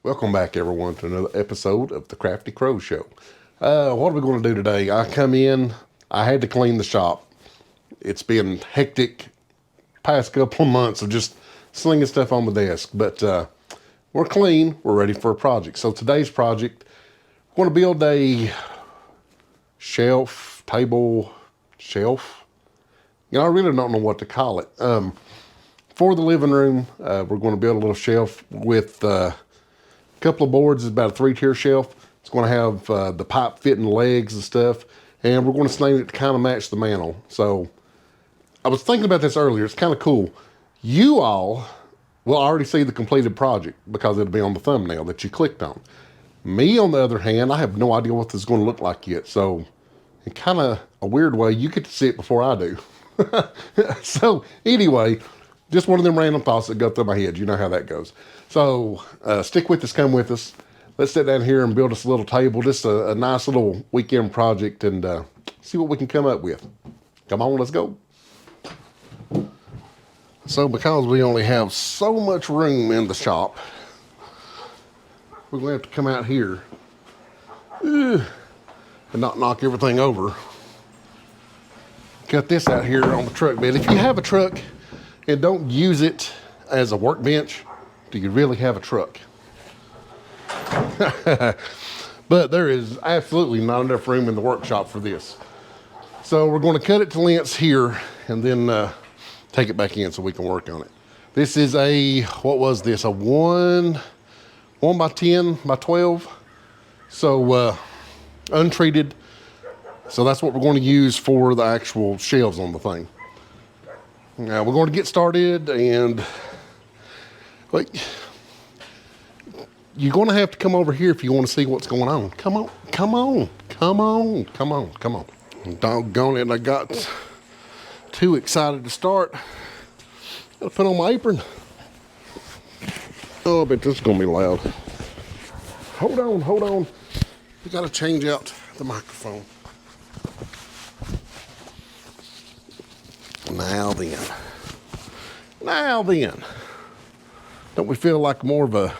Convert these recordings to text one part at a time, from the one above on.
Welcome back, everyone, to another episode of the Crafty Crow Show. What are we going to do today? I come in, I had to clean the shop. It's been hectic past couple of months of just slinging stuff on the desk, but we're clean, we're ready for a project. So today's project, we're going to build a table shelf. You know, I really don't know what to call it. For the living room, we're going to build a little shelf with couple of boards. Is about a 3-tier shelf. It's going to have the pipe fitting legs and stuff, and we're going to stain it to kind of match the mantle. So I was thinking about this earlier. It's kind of cool. You all will already see the completed project because it'll be on the thumbnail that you clicked on. Me, on the other hand, I have no idea what this is going to look like yet. So in kind of a weird way, you get to see it before I do. So anyway, just one of them random thoughts that go through my head. You know how that goes. So stick with us, come with us. Let's sit down here and build us a little table. Just a nice little weekend project and see what we can come up with. Come on, let's go. So because we only have so much room in the shop, we're going to have to come out here and not knock everything over. Cut this out here on the truck bed. If you have a truck and don't use it as a workbench, do you really have a truck? But there is absolutely not enough room in the workshop for this. So we're going to cut it to lengths here and then take it back in so we can work on it. This is what was this? A 1 by 10 by 12. So untreated. So that's what we're going to use for the actual shelves on the thing. Now we're going to get started, and you're going to have to come over here if you want to see what's going on. Come on. Doggone it, I got too excited to start. Gotta put on my apron. Oh, I bet this is going to be loud. Hold on. We got to change out the microphone. Now then. Don't we feel like more of a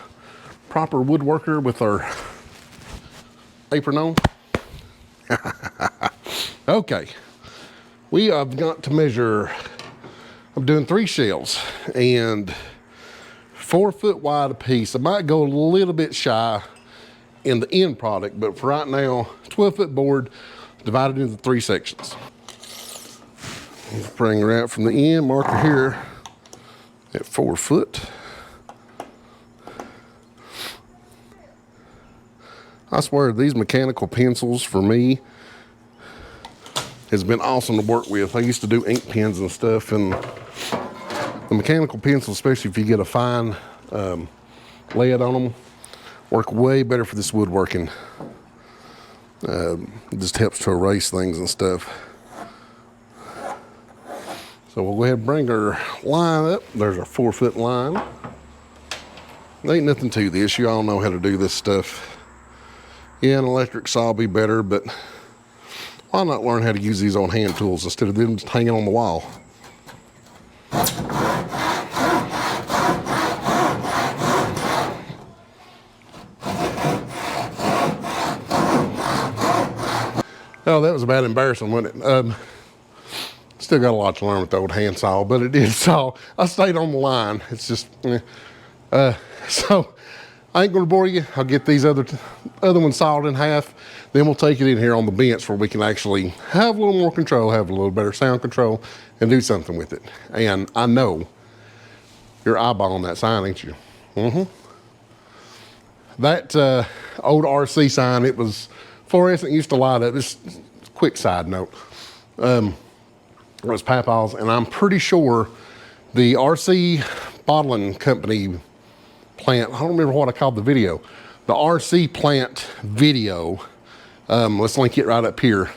proper woodworker with our apron on? Okay. We have got to measure. I'm doing 3 shelves and 4 foot wide a piece. I might go a little bit shy in the end product, but for right now, 12-foot board divided into 3 sections. Bring her out from the end, marker here at 4 foot. I swear these mechanical pencils for me has been awesome to work with. I used to do ink pens and stuff, and the mechanical pencils, especially if you get a fine lead on them, work way better for this woodworking. It just helps to erase things and stuff. So we'll go ahead and bring our line up. There's our 4 foot line. There ain't nothing to this. You all know how to do this stuff. Yeah, an electric saw will be better, but why not learn how to use these on hand tools instead of them just hanging on the wall? Oh, that was about embarrassing, wasn't it? Still got a lot to learn with the old hand saw, but it did saw. I stayed on the line. It's just, so I ain't gonna bore you. I'll get these other ones sawed in half. Then we'll take it in here on the bench where we can actually have a little more control, have a little better sound control, and do something with it. And I know you're eyeballing that sign, ain't you? That old RC sign, it was fluorescent, used to light up. Just quick side note. It was Papa's, and I'm pretty sure the RC bottling company plant, I don't remember what I called the video, the RC plant video, let's link it right up here,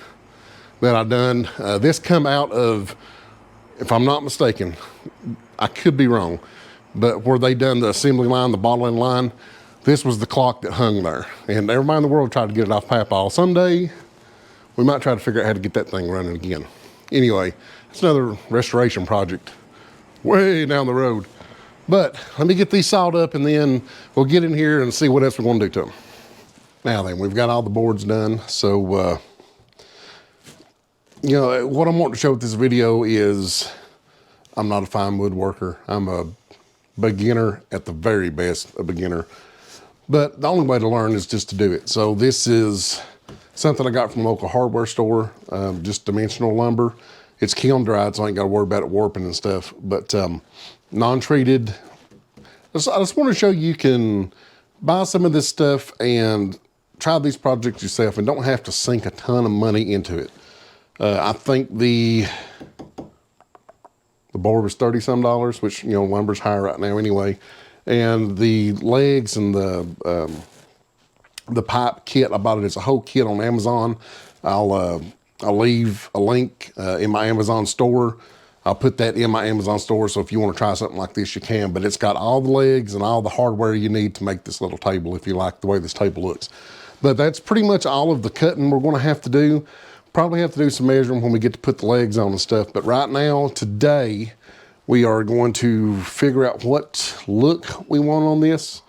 that I done. This come out of, if I'm not mistaken, I could be wrong, but where they done the assembly line, the bottling line, this was the clock that hung there. And everybody in the world tried to get it off Papa. Someday, we might try to figure out how to get that thing running again. Anyway, it's another restoration project way down the road. But let me get these sawed up and then we'll get in here and see what else we're gonna do to them. Now then, we've got all the boards done. So, you know, what I'm wanting to show with this video is I'm not a fine woodworker. I'm a beginner at the very best, a beginner. But the only way to learn is just to do it. So this is something I got from a local hardware store, just dimensional lumber. It's kiln dried, so I ain't got to worry about it warping and stuff. But non-treated. I just want to show you can buy some of this stuff and try these projects yourself and don't have to sink a ton of money into it. I think the board was $30 some, which, you know, lumber's higher right now anyway. And the legs and the pipe kit, I bought it as a whole kit on Amazon. I'll leave a link in my Amazon store. I'll put that in my Amazon store, so if you want to try something like this, you can. But it's got all the legs and all the hardware you need to make this little table, if you like the way this table looks. But that's pretty much all of the cutting we're going to have to do. Probably have to do some measuring when we get to put the legs on and stuff. But right now, today, we are going to figure out what look we want on this.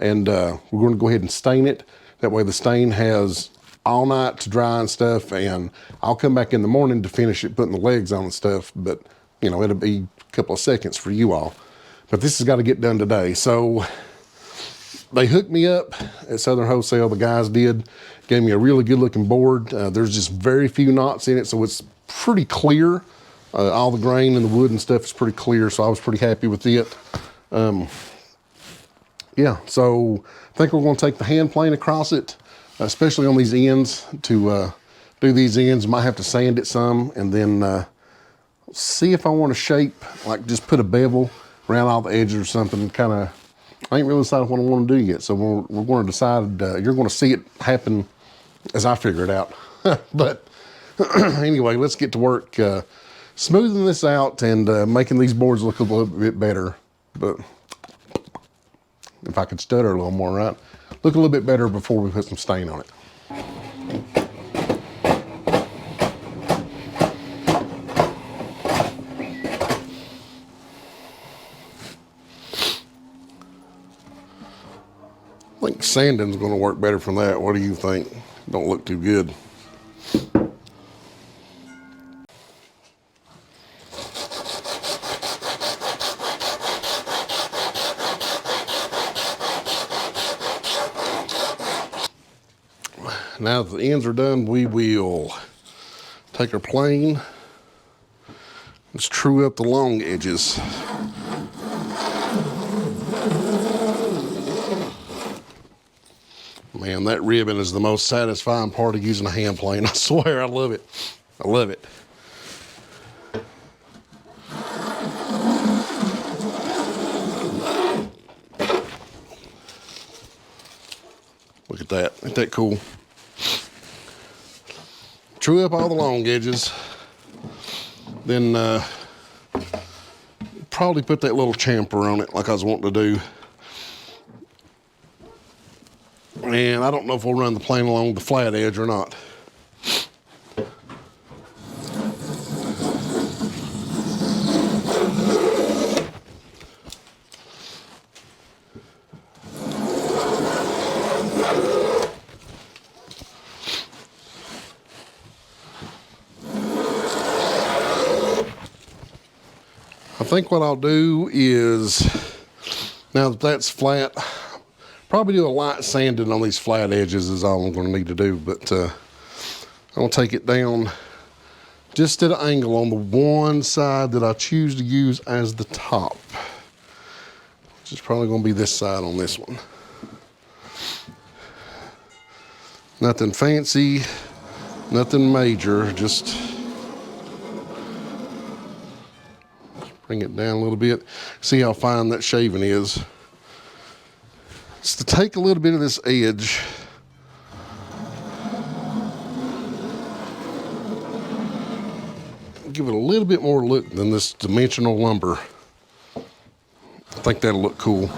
And we're going to go ahead and stain it. That way the stain has all night to dry and stuff. And I'll come back in the morning to finish it, putting the legs on and stuff. But, you know, it'll be a couple of seconds for you all. But this has got to get done today. So they hooked me up at Southern Wholesale. The guys did. Gave me a really good looking board. There's just very few knots in it, so it's pretty clear. All the grain and the wood and stuff is pretty clear, so I was pretty happy with it. Yeah, so I think we're going to take the hand plane across it, especially on these ends. To do these ends, might have to sand it some, and then see if I want to shape, like just put a bevel around all the edges or something. Kind of, I ain't really decided what I want to do yet, so we're going to decide. You're going to see it happen as I figure it out. But anyway, let's get to work smoothing this out and making these boards look a little bit better. But if I could stutter a little more, right? Look a little bit better before we put some stain on it. I think sanding's going to work better from that. What do you think? Don't look too good. Now that the ends are done, we will take our plane. Let's true up the long edges. Man, that ribbon is the most satisfying part of using a hand plane. I swear, I love it. I love it. Look at that. Ain't that cool? True up all the long edges. Then probably put that little chamfer on it like I was wanting to do. And I don't know if we'll run the plane along the flat edge or not. I think what I'll do is, now that that's flat, probably do a light sanding on these flat edges is all I'm going to need to do. But I'm going to take it down just at an angle on the one side that I choose to use as the top, which is probably going to be this side on this one. Nothing fancy, nothing major, just bring it down a little bit. See how fine that shaving is. It's to take a little bit of this edge, give it a little bit more look than this dimensional lumber. I think that'll look cool.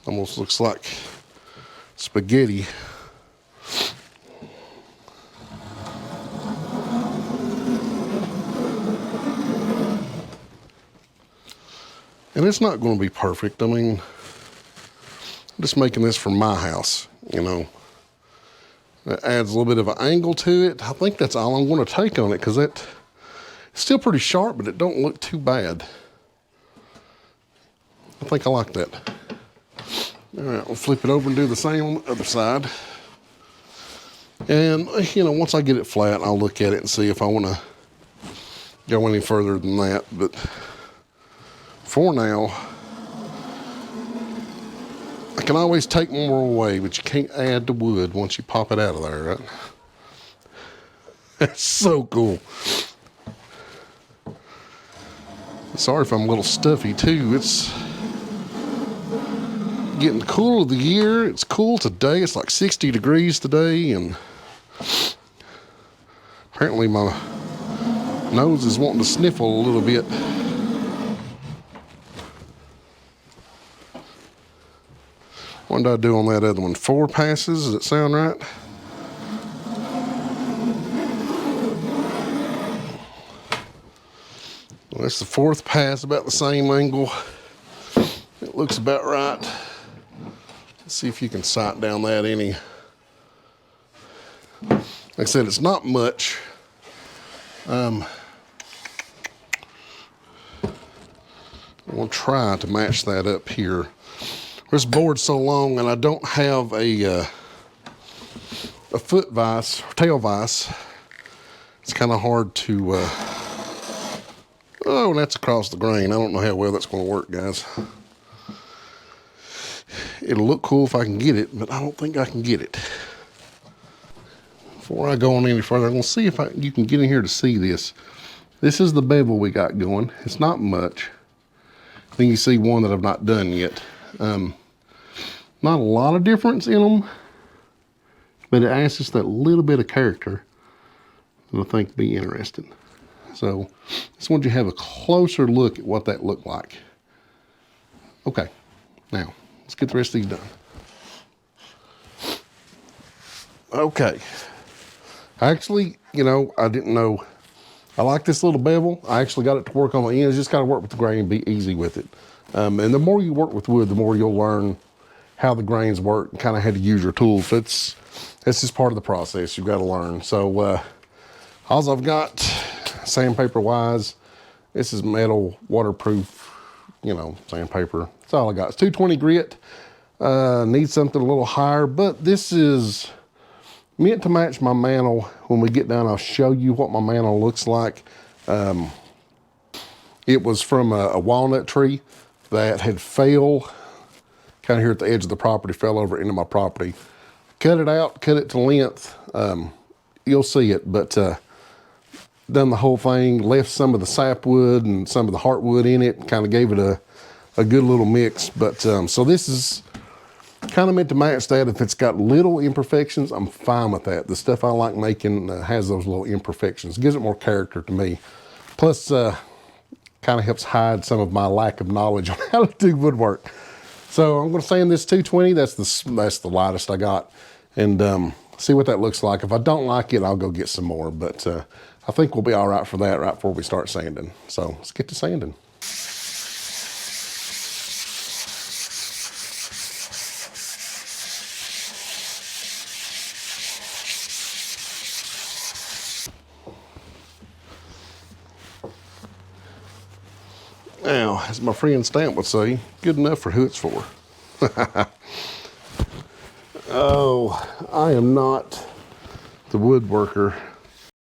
Almost looks like spaghetti. And it's not going to be perfect. I mean, I'm just making this for my house, you know. That adds a little bit of an angle to it. I think that's all I'm going to take on it, because it's still pretty sharp, but it don't look too bad. I think I like that. All right, we'll flip it over and do the same on the other side. And, you know, once I get it flat, I'll look at it and see if I want to go any further than that. But for now, I can always take more away, but you can't add to wood once you pop it out of there, right? That's so cool. Sorry if I'm a little stuffy too. It's getting cool of the year. It's cool today. It's like 60 degrees today, and apparently my nose is wanting to sniffle a little bit. What did I do on that other one? 4 passes, does it sound right? Well, that's the 4th pass, about the same angle. It looks about right. Let's see if you can sight down that any. Like I said, it's not much. I'm gonna try to match that up here. This board's so long, and I don't have a foot vise, or tail vise. It's kind of hard to, oh, that's across the grain. I don't know how well that's going to work, guys. It'll look cool if I can get it, but I don't think I can get it. Before I go on any further, I'm going to see if you can get in here to see this. This is the bevel we got going. It's not much. Then you see one that I've not done yet. Not a lot of difference in them, but it adds just that little bit of character that I think would be interesting. So just want you to have a closer look at what that looked like. Okay, now let's get the rest of these done. Okay, actually, you know, I didn't know. I like this little bevel. I actually got it to work on the ends. Just got to work with the grain and be easy with it. And the more you work with wood, the more you'll learn how the grains work and kind of how to use your tools. That's just part of the process. You've got to learn. So all I've got, sandpaper wise, this is metal waterproof, you know, sandpaper. That's all I got. It's 220 grit. Need something a little higher, but this is meant to match my mantle. When we get done, I'll show you what my mantle looks like. It was from a walnut tree that had failed kind of here at the edge of the property, fell over into my property. Cut it out, cut it to length. You'll see it, but done the whole thing, left some of the sapwood and some of the heartwood in it, kind of gave it a good little mix. But so this is kind of meant to match that. If it's got little imperfections, I'm fine with that. The stuff I like making has those little imperfections. It gives it more character to me. Plus, kind of helps hide some of my lack of knowledge on how to do woodwork. So I'm going to sand this 220. That's the lightest I got, and see what that looks like. If I don't like it, I'll go get some more. But I think we'll be all right for that right before we start sanding. So let's get to sanding. Now, as my friend Stamp would say, good enough for who it's for. Oh, I am not the woodworker